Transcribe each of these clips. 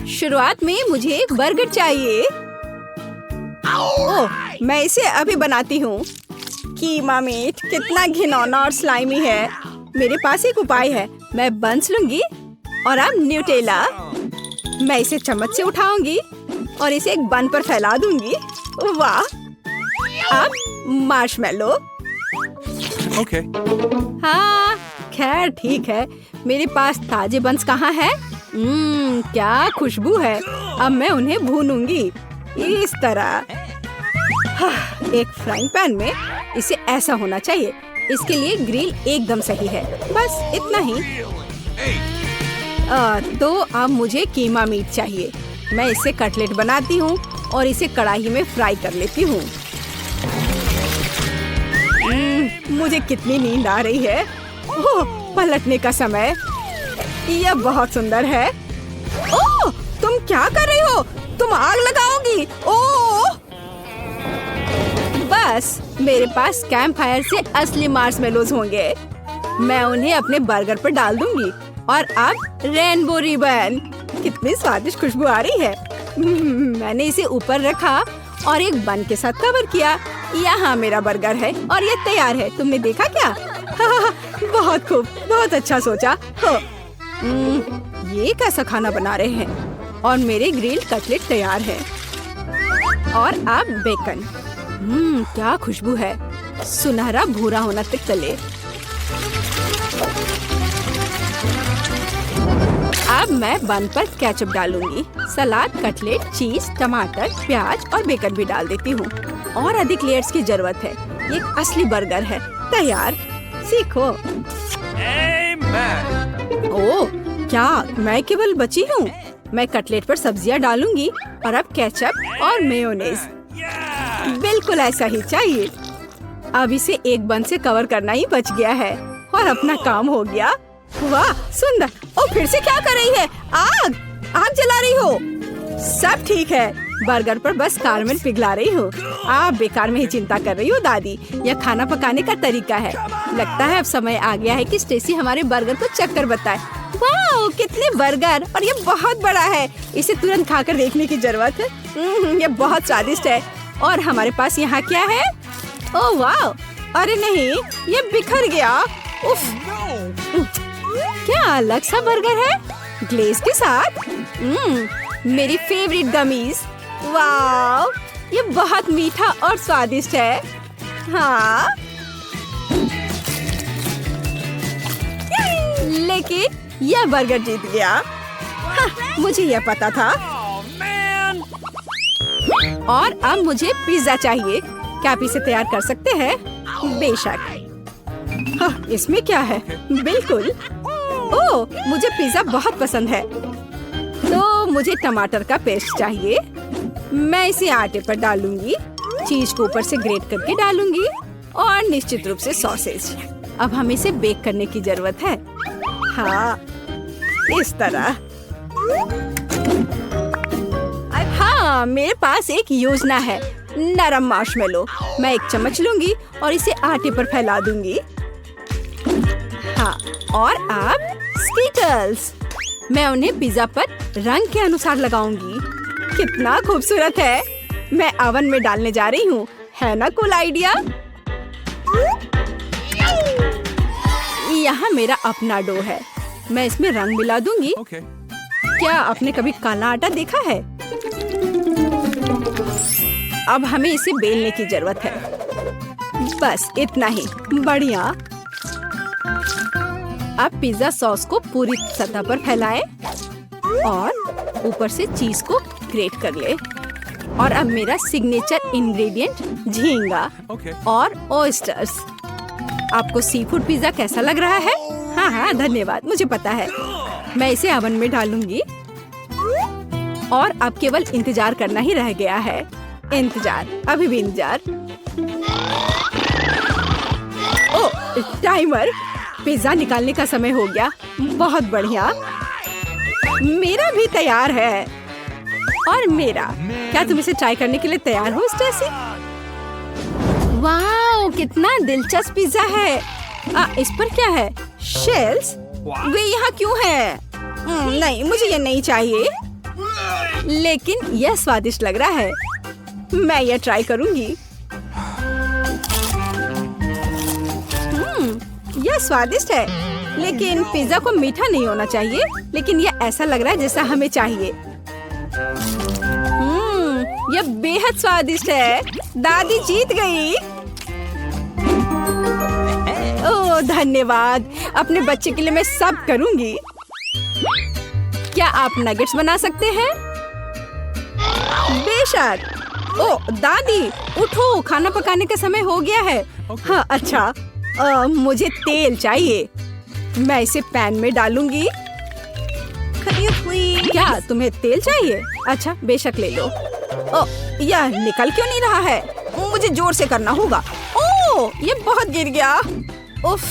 शुरुआत में मुझे एक बर्गर चाहिए। ओह, मैं इसे अभी बनाती हूँ। कीमा मीट कितना घिनौना और स्लाइमी है। मेरे पास एक उपाय है। मैं बंस लूंगी और अब न्यूटेला। मैं इसे चम्मच से उठाऊंगी और इसे एक बन पर फैला दूंगी। वाह! अब मार्शमेलो। Okay. हाँ, खैर ठीक है। मेरे पास ताजे बंस कहाँ है? क्या खुशबू है। अब मैं उन्हें भूनूंगी इस तरह। एक फ्राइंग पैन में इसे ऐसा होना चाहिए। इसके लिए ग्रिल एकदम सही है। बस इतना ही। तो अब मुझे कीमा मीट चाहिए। मैं इससे कटलेट बनाती हूँ और इसे कढ़ाई में फ्राई कर लेती हूँ। मुझे कितनी नींद आ रही है। ओह, पलटने का समय। यह बहुत सुंदर है। ओह, तुम क्या कर रही हो? तुम आग लगाओगी। ओह! बस मेरे पास कैंप फायर से असली मार्शमेलोज होंगे। मैं उन्हें अपने बर्गर पर डाल दूंगी। और अब रेनबो रिबन। कितनी स्वादिष्ट खुशबू आ रही है। मैंने इसे ऊपर रखा और एक बन के साथ कवर किया। यहाँ मेरा बर्गर है और ये तैयार है। तुमने देखा क्या? बहुत खूब, बहुत अच्छा सोचा। ये कैसा खाना बना रहे हैं? और मेरे ग्रिल कटलेट तैयार है। और अब बेकन। क्या खुशबू है। सुनहरा भूरा होना तक तले। अब मैं बन पर केचप डालूंगी। सलाद, कटलेट, चीज, टमाटर, प्याज और बेकन भी डाल देती हूँ। और अधिक लेयर्स की जरूरत है। ये एक असली बर्गर है। तैयार। सीखो। ओह, क्या मैं केवल बची हूँ? मैं कटलेट पर सब्जियाँ डालूंगी और अब केचप और मेयोनेज। बिल्कुल ऐसा ही चाहिए। अब इसे एक बन से कवर करना ही बच गया है और अपना काम हो गया। वाह, सुंदर। और फिर से क्या कर रही है? आग! आग जला रही हो। सब ठीक है। बर्गर पर बस कारमेल पिघला रही हो। आप बेकार में ही चिंता कर रही हो दादी। यह खाना पकाने का तरीका है। लगता है अब समय आ गया है कि स्टेसी हमारे बर्गर को चक्कर बताए। वाह, कितने बर्गर! और ये बहुत बड़ा है। इसे तुरंत खाकर देखने की जरूरत है। ये बहुत स्वादिष्ट है। और हमारे पास यहाँ क्या है? ओह वाह! अरे नहीं, ये बिखर गया। उफ! क्या अलग सा बर्गर है, ग्लेज के साथ। मेरी फेवरेट गमीज। वाह, ये बहुत मीठा और स्वादिष्ट है। हाँ, लेकिन यह बर्गर जीत गया। हाँ, मुझे यह पता था। और अब मुझे पिज्जा चाहिए। क्या आप इसे तैयार कर सकते हैं? बेशक। हाँ, इसमें क्या है? बिल्कुल। ओह, मुझे पिज्जा बहुत पसंद है। तो मुझे टमाटर का पेस्ट चाहिए। मैं इसे आटे पर डालूंगी। चीज को ऊपर से ग्रेट करके डालूंगी और निश्चित रूप से सॉसेज। अब हमें इसे बेक करने की जरूरत है। हाँ, इस तरह। हाँ, मेरे पास एक योजना है। नरम मार्शमेलो। मैं एक चम्मच लूंगी और इसे आटे पर फैला दूंगी। हाँ, और अब स्कीटल्स। मैं उन्हें पिज्जा पर रंग के अनुसार लगाऊंगी। कितना खूबसूरत है। मैं ओवन में डालने जा रही हूँ। है ना कूल आइडिया? यहाँ मेरा अपना डो है। मैं इसमें रंग मिला दूंगी। Okay. क्या आपने कभी काला आटा देखा है? अब हमें इसे बेलने की जरूरत है। बस इतना ही। बढ़िया। अब पिज्जा सॉस को पूरी सतह पर फैलाएं और ऊपर से चीज को ग्रेट कर ले। और अब मेरा सिग्नेचर इंग्रेडिएंट झींगा और ऑयस्टर्स। आपको सी फूड पिज्जा कैसा लग रहा है? हाँ हाँ, धन्यवाद, मुझे पता है। मैं इसे ओवन में डालूंगी और अब केवल इंतजार करना ही रह गया है। इंतजार, अभी भी इंतजार। ओह, टाइमर। पिज्जा निकालने का समय हो गया। बहुत बढ़िया। मेरा भी तैयार है। और मेरा। क्या तुम इसे ट्राई करने के लिए तैयार हो स्टेसी? वाह, कितना दिलचस्प पिज्जा है। इस पर क्या है? शेल्स? वे यहाँ क्यों है? नहीं, मुझे ये नहीं चाहिए। लेकिन यह स्वादिष्ट लग रहा है। मैं यह ट्राई करूंगी। यह स्वादिष्ट है, लेकिन पिज्जा को मीठा नहीं होना चाहिए। लेकिन यह ऐसा लग रहा है जैसा हमें चाहिए। यह बेहद स्वादिष्ट है। दादी जीत गई। ओह धन्यवाद। अपने बच्चे के लिए मैं सब करूंगी। क्या आप नगेट्स बना सकते हैं? बेशक। ओह दादी उठो, खाना पकाने का समय हो गया है। हाँ अच्छा, मुझे तेल चाहिए। मैं इसे पैन में डालूंगी। क्या तुम्हें तेल चाहिए? अच्छा बेशक ले लो। ओह यह निकल क्यों नहीं रहा है? मुझे जोर से करना होगा। ओह ये बहुत गिर गया। उफ,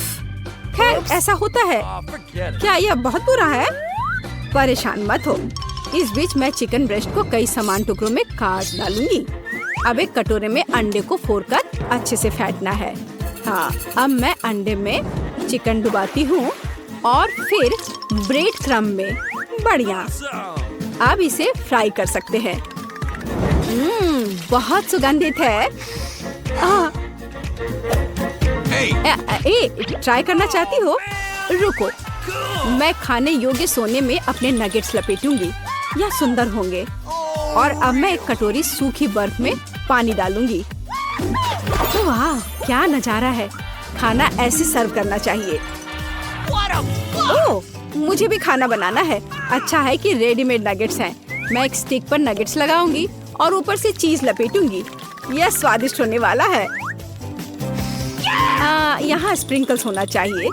खैर ऐसा होता है। क्या यह बहुत बुरा है? परेशान मत हो। इस बीच मैं चिकन ब्रेस्ट को कई समान टुकड़ों में काट डालूंगी। अब एक कटोरे में अंडे को फोड़कर अच्छे से फेंटना है। हाँ, अब मैं अंडे में चिकन डुबाती हूँ और फिर ब्रेड क्रम्ब में। बढ़िया। अब इसे फ्राई कर सकते हैं। बहुत सुगंधित है। ट्राई करना चाहती हो? रुको, मैं खाने योग्य सोने में अपने नगेट्स लपेटूंगी। यह सुंदर होंगे। और अब मैं एक कटोरी सूखी बर्फ में पानी डालूंगी। वाह क्या नजारा है। खाना ऐसे सर्व करना चाहिए। ओह मुझे भी खाना बनाना है। अच्छा है कि रेडीमेड नगेट्स हैं। मैं एक स्टिक पर नगेट्स लगाऊंगी और ऊपर से चीज लपेटूंगी। यह स्वादिष्ट होने वाला है। यहाँ स्प्रिंकल्स होना चाहिए।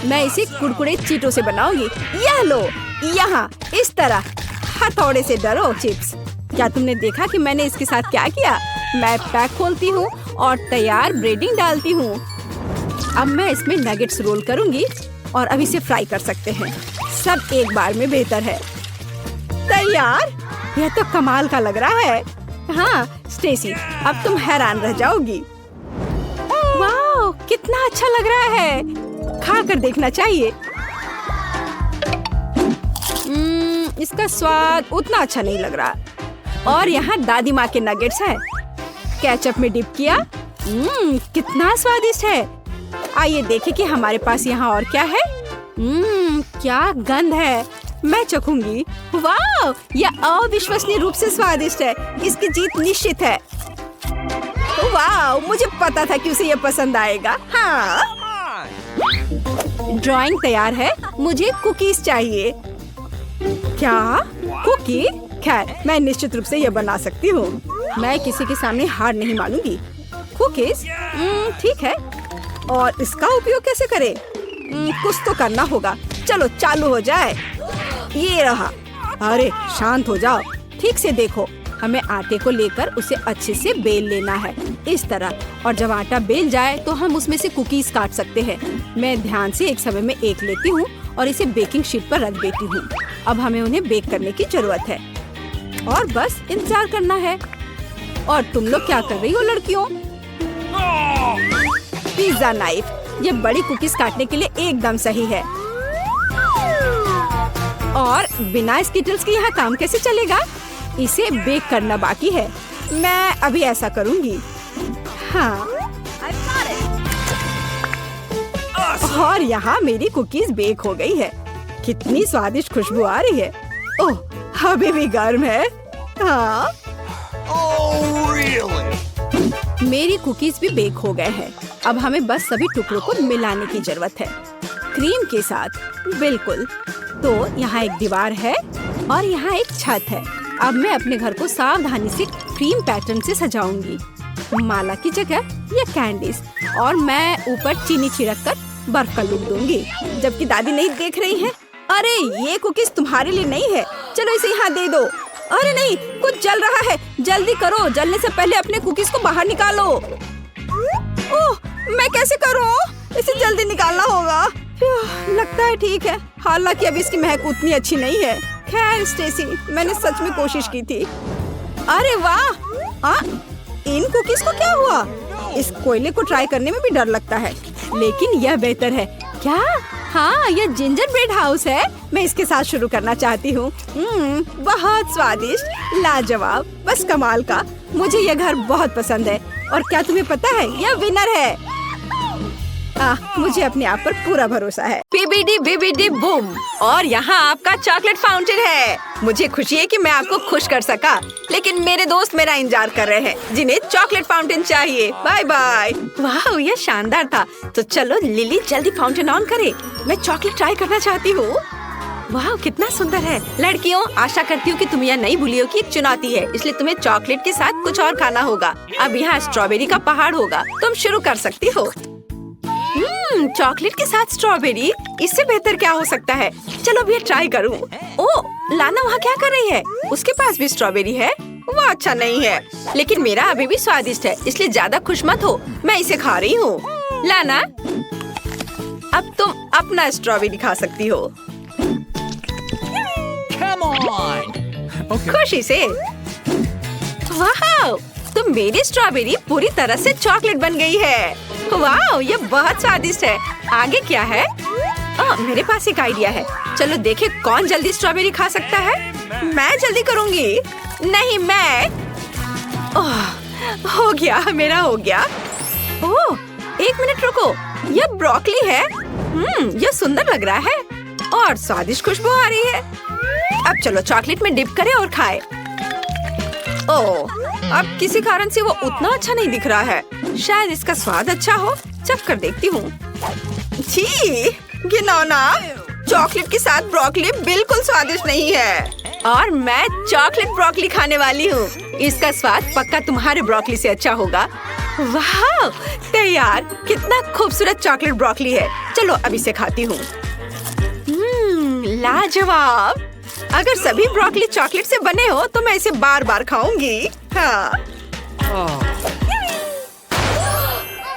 मैं इसे कुरकुरे चीटों से बनाऊंगी। यह लो, यहाँ इस तरह हथौड़े से डरो चिप्स। क्या तुमने देखा कि मैंने इसके साथ क्या किया? मैं पैक खोलती हूँ और तैयार ब्रेडिंग डालती हूँ। अब मैं इसमें नगेट्स रोल करूंगी और अब इसे फ्राई कर सकते हैं। सब एक बार में बेहतर है। तैयार। यह तो कमाल का लग रहा है। हाँ स्टेसी, अब तुम हैरान रह जाओगी। वाह कितना अच्छा लग रहा है। खा कर देखना चाहिए। इसका स्वाद उतना अच्छा नहीं लग रहा। और यहाँ दादी माँ के नगेट्स हैं। केचप में डिप किया। कितना स्वादिष्ट है। आइए देखें कि हमारे पास यहाँ और क्या है। क्या गंध है। मैं चखूंगी। वाह यह अविश्वसनीय रूप से स्वादिष्ट है। इसकी जीत निश्चित है। वाह मुझे पता था कि उसे यह पसंद आएगा। हाँ ड्राइंग तैयार है। मुझे कुकीज चाहिए। क्या कुकी? खैर मैं निश्चित रूप से यह बना सकती हूँ। मैं किसी के सामने हार नहीं मानूंगी। कुकीज ठीक है। और इसका उपयोग कैसे करें? कुछ तो करना होगा। चलो चालू हो जाए। ये रहा। अरे शांत हो जाओ। ठीक से देखो। हमें आटे को लेकर उसे अच्छे से बेल लेना है इस तरह। और जब आटा बेल जाए तो हम उसमें से कुकीज काट सकते हैं। मैं ध्यान से एक समय में एक लेती हूँ और इसे बेकिंग शीट पर रख देती हूँ। अब हमें उन्हें बेक करने की जरूरत है और बस इंतजार करना है। और तुम लोग क्या कर रही हो लड़कियों? Pizza knife. ये बड़ी कुकीज काटने के लिए एकदम सही है। और बिना स्किटल्स के यहाँ काम कैसे चलेगा? इसे बेक करना बाकी है। मैं अभी ऐसा करूँगी। हाँ और यहाँ मेरी कुकीज बेक हो गई है। कितनी स्वादिष्ट खुशबू आ रही है। ओह अभी भी गर्म है। हाँ मेरी कुकीज भी बेक हो गए हैं। अब हमें बस सभी टुकड़ों को मिलाने की जरूरत है क्रीम के साथ। बिल्कुल। तो यहाँ एक दीवार है और यहाँ एक छत है। अब मैं अपने घर को सावधानी से क्रीम पैटर्न से सजाऊंगी। माला की जगह ये कैंडीज। और मैं ऊपर चीनी छिड़क कर बर्फ का लुक दूंगी जबकि दादी नहीं देख रही है। अरे ये कुकीज तुम्हारे लिए नहीं है। चलो इसे यहाँ दे दो। अरे नहीं कुछ जल रहा है। जल्दी करो। जलने से पहले अपने कुकीज को बाहर निकालो। ओह मैं कैसे करूँ? इसे जल्दी निकालना होगा। लगता है ठीक है। हालांकि अब इसकी महक उतनी अच्छी नहीं है। खैर स्टेसी मैंने सच में कोशिश की थी। अरे वाह इन कुकीज को क्या हुआ? इस कोयले को ट्राई करने में भी डर लगता है। लेकिन यह बेहतर है। क्या हाँ, ये जिंजर ब्रेड हाउस है। मैं इसके साथ शुरू करना चाहती हूँ। बहुत स्वादिष्ट, लाजवाब, बस कमाल का। मुझे ये घर बहुत पसंद है। और क्या तुम्हें पता है, यह विनर है। मुझे अपने आप पर पूरा भरोसा है। PBD BBD boom. और यहाँ आपका चॉकलेट फाउंटेन है। मुझे खुशी है कि मैं आपको खुश कर सका, लेकिन मेरे दोस्त मेरा इंतजार कर रहे हैं, जिन्हें चॉकलेट फाउंटेन चाहिए। Bye bye. वाह, यह शानदार था। तो चलो लिली, जल्दी फाउंटेन ऑन करे। मैं चॉकलेट ट्राई करना चाहती हूँ। वाह, कितना सुंदर है। लड़कियों, आशा करती हूँ कि तुम यह नहीं भूली हो कि एक चुनौती है, इसलिए तुम्हें चॉकलेट के साथ कुछ और खाना होगा। अब यहाँ स्ट्रॉबेरी का पहाड़ होगा। तुम शुरू कर सकती हो। चॉकलेट के साथ स्ट्रॉबेरी, इससे बेहतर क्या हो सकता है। चलो अब ये ट्राई करूँ। ओह, लाना वहाँ क्या कर रही है? उसके पास भी स्ट्रॉबेरी है। वो अच्छा नहीं है, लेकिन मेरा अभी भी स्वादिष्ट है, इसलिए ज्यादा खुश मत हो। मैं इसे खा रही हूँ। लाना, अब तुम अपना स्ट्रॉबेरी खा सकती हो। Okay. खुशी से। वाह, तो मेरी स्ट्रॉबेरी पूरी तरह से चॉकलेट बन गई है। वाह, ये बहुत स्वादिष्ट है। आगे क्या है? मेरे पास एक आइडिया है। चलो देखें कौन जल्दी स्ट्रॉबेरी खा सकता है। मैं जल्दी करूंगी। नहीं, मैं। हो गया, मेरा हो गया। ओह, एक मिनट रुको। यह ब्रोकली है। यह सुंदर लग रहा है और स्वादिष्ट खुशबू आ रही है। अब चलो चॉकलेट में डिप करें और खाएं। ओह, अब किसी कारण से वो उतना अच्छा नहीं दिख रहा है। शायद इसका स्वाद अच्छा हो। चख कर देखती हूँ। छी, घिनौना। चॉकलेट के साथ ब्रोकली बिल्कुल स्वादिष्ट नहीं है। और मैं चॉकलेट ब्रोकली खाने वाली हूँ। इसका स्वाद पक्का तुम्हारे ब्रोकली से अच्छा होगा। वाह, तैयार। कितना खूबसूरत चॉकलेट ब्रोकली है। चलो अब इसे खाती हूँ। लाजवाब। अगर सभी ब्रोकली चॉकलेट से बने हो तो मैं इसे बार बार खाऊंगी। हाँ।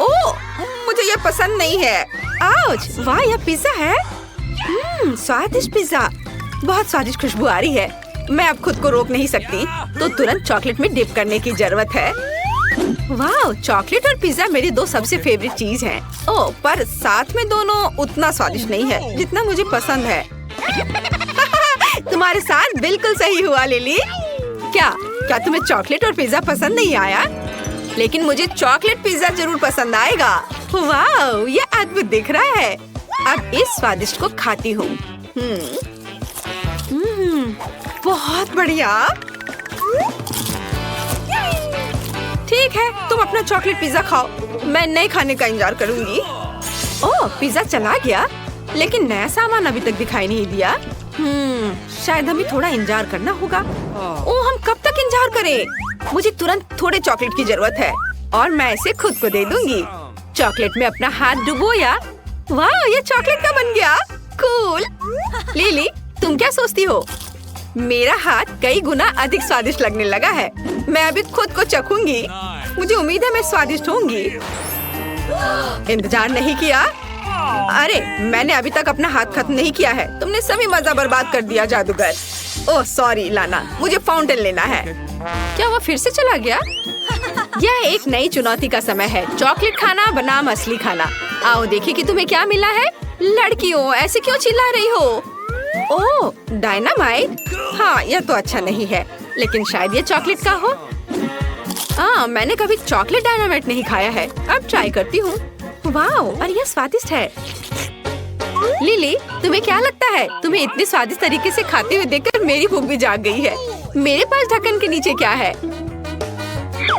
ओह, मुझे ये पसंद नहीं है। आउच, वाह, यह पिज्जा है। स्वादिष्ट पिज्जा। बहुत स्वादिष्ट खुशबू आ रही है। मैं अब खुद को रोक नहीं सकती, तो तुरंत चॉकलेट में डिप करने की जरूरत है। वाह, चॉकलेट और पिज्जा मेरी दो सबसे फेवरेट चीज हैं। ओह, पर साथ में दोनों उतना स्वादिष्ट नहीं है जितना मुझे पसंद है। तुम्हारे साथ बिल्कुल सही हुआ लिली। क्या तुम्हें चॉकलेट और पिज्जा पसंद नहीं आया? लेकिन मुझे चॉकलेट पिज्जा जरूर पसंद आएगा। वाह, ये अद्भुत दिख रहा है। अब इस स्वादिष्ट को खाती हूँ। बहुत बढ़िया। ठीक है, तुम अपना चॉकलेट पिज्जा खाओ। मैं नए खाने का इंतजार करूंगी। ओह, पिज्जा चला गया, लेकिन नया सामान अभी तक दिखाई नहीं दिया। शायद हमें थोड़ा इंतजार करना होगा। ओह, हम कब तक इंतजार करें? मुझे तुरंत थोड़े चॉकलेट की जरूरत है और मैं इसे खुद को दे दूंगी। चॉकलेट में अपना हाथ डुबोया। वाह, ये चॉकलेट का बन गया। कूल। लिली, तुम क्या सोचती हो? मेरा हाथ कई गुना अधिक स्वादिष्ट लगने लगा है। मैं अभी खुद को चखूंगी। मुझे उम्मीद है मैं स्वादिष्ट होंगी। इंतजार नहीं किया? अरे, मैंने अभी तक अपना हाथ खत्म नहीं किया है। तुमने सभी मजा बर्बाद कर दिया जादूगर। ओह सॉरी लाना, मुझे फाउंटेन लेना है। क्या वो फिर से चला गया? यह एक नई चुनौती का समय है। चॉकलेट खाना बनाम असली खाना। आओ देखें कि तुम्हें क्या मिला है। लड़कियों, ऐसे क्यों चिल्ला रही हो? ओह, डायनामाइट। हाँ, यह तो अच्छा नहीं है, लेकिन शायद ये चॉकलेट का हो। मैंने कभी चॉकलेट डायनामाइट नहीं खाया है। अब ट्राई करती हूँ। वाह, और यह स्वादिष्ट है। लिली, तुम्हें क्या लगता है? तुम्हें इतने स्वादिष्ट तरीके से खाते हुए देखकर मेरी भूख भी जाग गई है। मेरे पास ढक्कन के नीचे क्या है?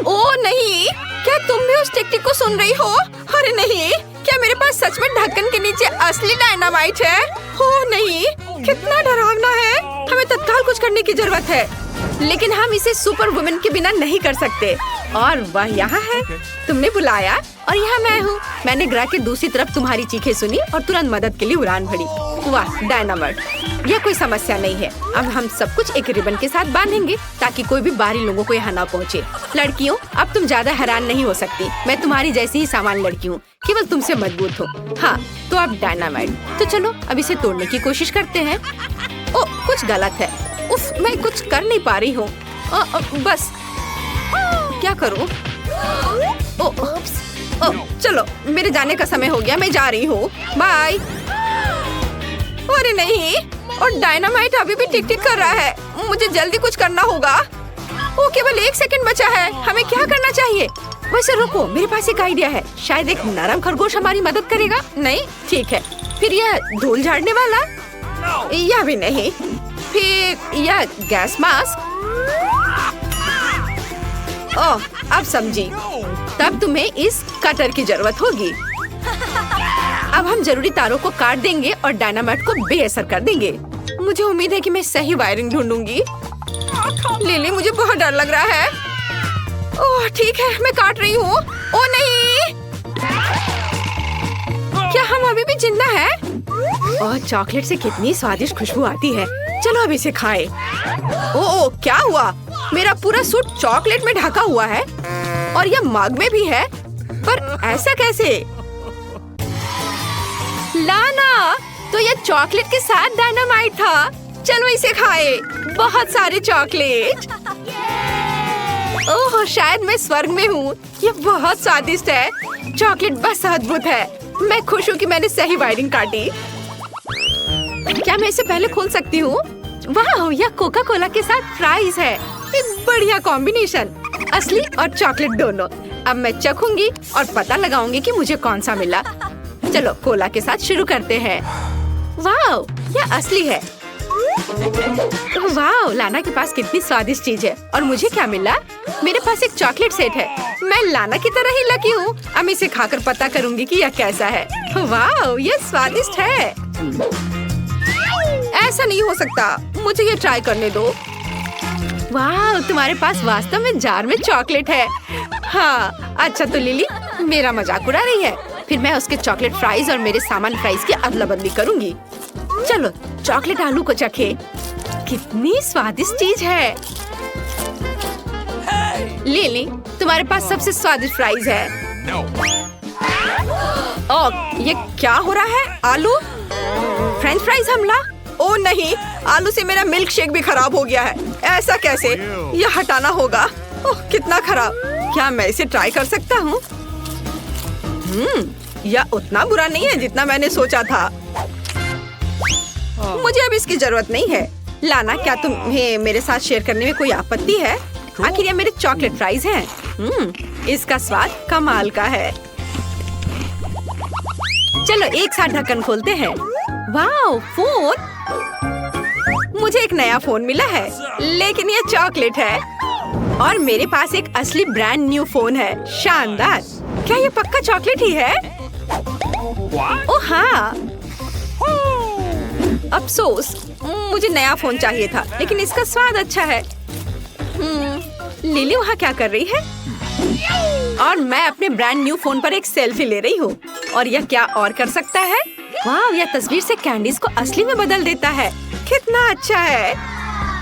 ओह नहीं, क्या तुम भी उस टिक-टिक को सुन रही हो? अरे नहीं, क्या मेरे पास सच में ढक्कन के नीचे असली डायनामाइट है? ओह नहीं, कितना डरावना है। हमें तत्काल कुछ करने की जरूरत है, लेकिन हम इसे सुपर वुमेन के बिना नहीं कर सकते। और वह यहाँ है। तुमने बुलाया और यहाँ मैं हूँ। मैंने ग्रह के दूसरी तरफ तुम्हारी चीखें सुनी और तुरंत मदद के लिए उड़ान भरी। वाह डायनामाइट, यह कोई समस्या नहीं है। अब हम सब कुछ एक रिबन के साथ बांधेंगे ताकि कोई भी बाहरी लोगों को यहाँ ना पहुँचे। लड़कियों, अब तुम ज्यादा हैरान नहीं हो सकती। मैं तुम्हारी जैसी ही सामान्य लड़की हूँ, केवल तुमसे मजबूत हो। हाँ, तो अब डायनामाइट। तो चलो अब इसे तोड़ने की कोशिश करते हैं। ओह, कुछ गलत है। उफ, मैं कुछ कर नहीं पा रही हूँ। बस क्या करूँ? चलो, मेरे जाने का समय हो गया। मैं जा रही हूँ। बाय। अरे नहीं, और डायनामाइट अभी भी टिक टिक कर रहा है। मुझे जल्दी कुछ करना होगा। ओ, केवल 1 सेकंड बचा है। हमें क्या करना चाहिए? वैसे रुको, मेरे पास एक आइडिया है। शायद एक नरम खरगोश हमारी मदद करेगा। नहीं, ठीक है। फिर यह धूल झाड़ने वाला? यह भी नहीं। फिर यह गैस मास्क? ओह, अब समझी। तब तुम्हें इस कटर की जरूरत होगी। अब हम जरूरी तारों को काट देंगे और डायनामाइट को बेअसर कर देंगे। मुझे उम्मीद है कि मैं सही वायरिंग ढूंढूंगी। लिली, मुझे बहुत डर लग रहा है। ओह, ठीक है, मैं काट रही हूँ। ओह नहीं, क्या हम अभी भी जिंदा हैं? ओह, चॉकलेट से कितनी स्वादिष्ट खुशबू आती है। चलो अब इसे खाएं। ओह, क्या हुआ? मेरा पूरा सूट चॉकलेट में ढका हुआ है और यह मग में भी है। पर ऐसा कैसे? लाना, तो यह चॉकलेट के साथ डायनामाइट था। चलो इसे खाएं। बहुत सारे चॉकलेट। ओह, शायद मैं स्वर्ग में हूँ। ये बहुत स्वादिष्ट है। चॉकलेट बस अद्भुत है। मैं खुश हूँ कि मैंने सही वायरिंग काटी। क्या मैं इसे पहले खोल सकती हूँ? वाह, यह कोका कोला के साथ फ्राइज है। एक बढ़िया कॉम्बिनेशन, असली और चॉकलेट दोनों। अब मैं चखूंगी और पता लगाऊंगी कि मुझे कौन सा मिला। चलो कोला के साथ शुरू करते हैं। वाह, यह असली है। वाह, लाना के पास कितनी स्वादिष्ट चीज है। और मुझे क्या मिला? मेरे पास एक चॉकलेट सेट है। मैं लाना की तरह ही लकी हूँ। अब इसे खाकर पता करूंगी कि यह कैसा है। वाह, यह स्वादिष्ट है। ऐसा नहीं हो सकता, मुझे ये ट्राई करने दो। वाह, तुम्हारे पास वास्तव में जार में चॉकलेट है। हाँ, अच्छा तो लिली मेरा मजाक उड़ा रही है। फिर मैं उसके चॉकलेट फ्राइज और मेरे सामान फ्राइज की अदला बदली करूंगी। चलो चॉकलेट आलू को चखे। कितनी स्वादिष्ट चीज है। लिली, तुम्हारे पास सबसे स्वादिष्ट फ्राइज है। ओह, ये क्या हो रहा है? आलू फ्रेंच फ्राइज हमला? ओह नहीं, आलू से मेरा मिल्क शेक भी खराब हो गया है। ऐसा कैसे? यह हटाना होगा। ओह, कितना खराब। क्या मैं इसे ट्राई कर सकता हूँ? यह उतना बुरा नहीं है जितना मैंने सोचा था। मुझे अब इसकी जरूरत नहीं है। लाना, क्या तुम्हें मेरे साथ शेयर करने में कोई आपत्ति है? आखिर ये मेरे चॉकलेट फ्राइज हैं। इसका स्वाद कमाल का है। चलो एक साथ ढक्कन खोलते हैं। वाह, फोन! मुझे एक नया फोन मिला है, लेकिन ये चॉकलेट है। और मेरे पास एक असली ब्रांड न्यू फोन है। शानदार। क्या ये पक्का चॉकलेट ही है? ओह हाँ, अफसोस, मुझे नया फोन चाहिए था, लेकिन इसका स्वाद अच्छा है। लिली वहाँ क्या कर रही है? और मैं अपने ब्रांड न्यू फोन पर एक सेल्फी ले रही हूँ। और यह क्या और कर सकता है? वाह, यह तस्वीर से कैंडीज को असली में बदल देता है। कितना अच्छा है।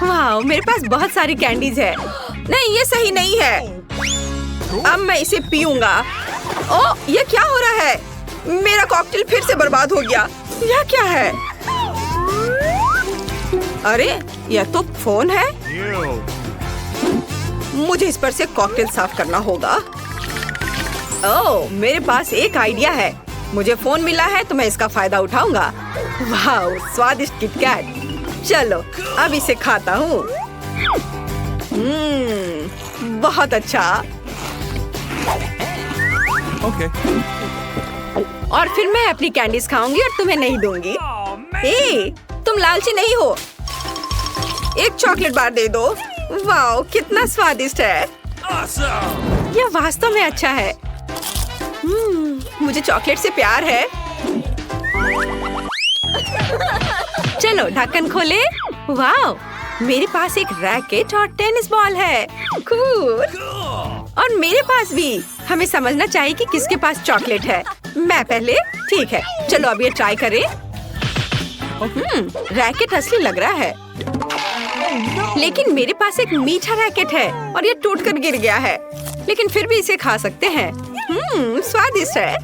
वाह, मेरे पास बहुत सारी कैंडीज है। नहीं, ये सही नहीं है। अब मैं इसे पीऊंगा। ओह, ये क्या हो रहा है? मेरा कॉकटेल फिर से बर्बाद हो गया। यह क्या है? अरे, यह तो फोन है। मुझे इस पर से कॉकटेल साफ करना होगा। ओह, मेरे पास एक आइडिया है। मुझे फोन मिला है तो मैं इसका फायदा उठाऊंगा। वाह, स्वादिष्ट किटकैट। चलो अब इसे खाता हूँ। बहुत अच्छा। Okay. और फिर मैं अपनी कैंडीज खाऊंगी और तुम्हें नहीं दूंगी। ए, तुम लालची नहीं हो। एक चॉकलेट बार दे दो। वाह, कितना स्वादिष्ट है। यह वास्तव में अच्छा है। मुझे चॉकलेट से प्यार है। चलो ढक्कन खोले। वाह, मेरे पास एक रैकेट और टेनिस बॉल है। कूल। और मेरे पास भी। हमें समझना चाहिए कि किसके पास चॉकलेट है। मैं पहले। ठीक है, चलो अब ये ट्राई करें। रैकेट असली लग रहा है, लेकिन मेरे पास एक मीठा रैकेट है और ये टूटकर गिर गया है। लेकिन फिर भी इसे खा सकते हैं। स्वादिष्ट है।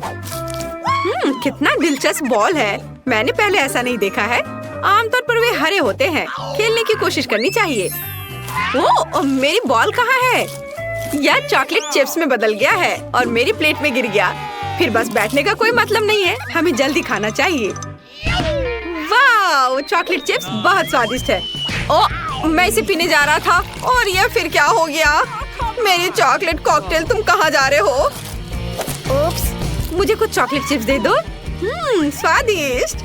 कितना दिलचस्प बॉल है। मैंने पहले ऐसा नहीं देखा है। आमतौर पर वे हरे होते हैं। खेलने की कोशिश करनी चाहिए। ओह, मेरी बॉल कहाँ है? यह चॉकलेट चिप्स में बदल गया है और मेरी प्लेट में गिर गया। फिर बस बैठने का कोई मतलब नहीं है। हमें जल्दी खाना चाहिए। वाह, वाह, चॉकलेट चिप्स बहुत स्वादिष्ट है। ओ, मैं इसे पीने जा रहा था और ये फिर क्या हो गया? मेरी चॉकलेट कॉकटेल, तुम कहाँ जा रहे हो? ओप्स, मुझे कुछ चॉकलेट चिप्स दे दो। स्वादिष्ट।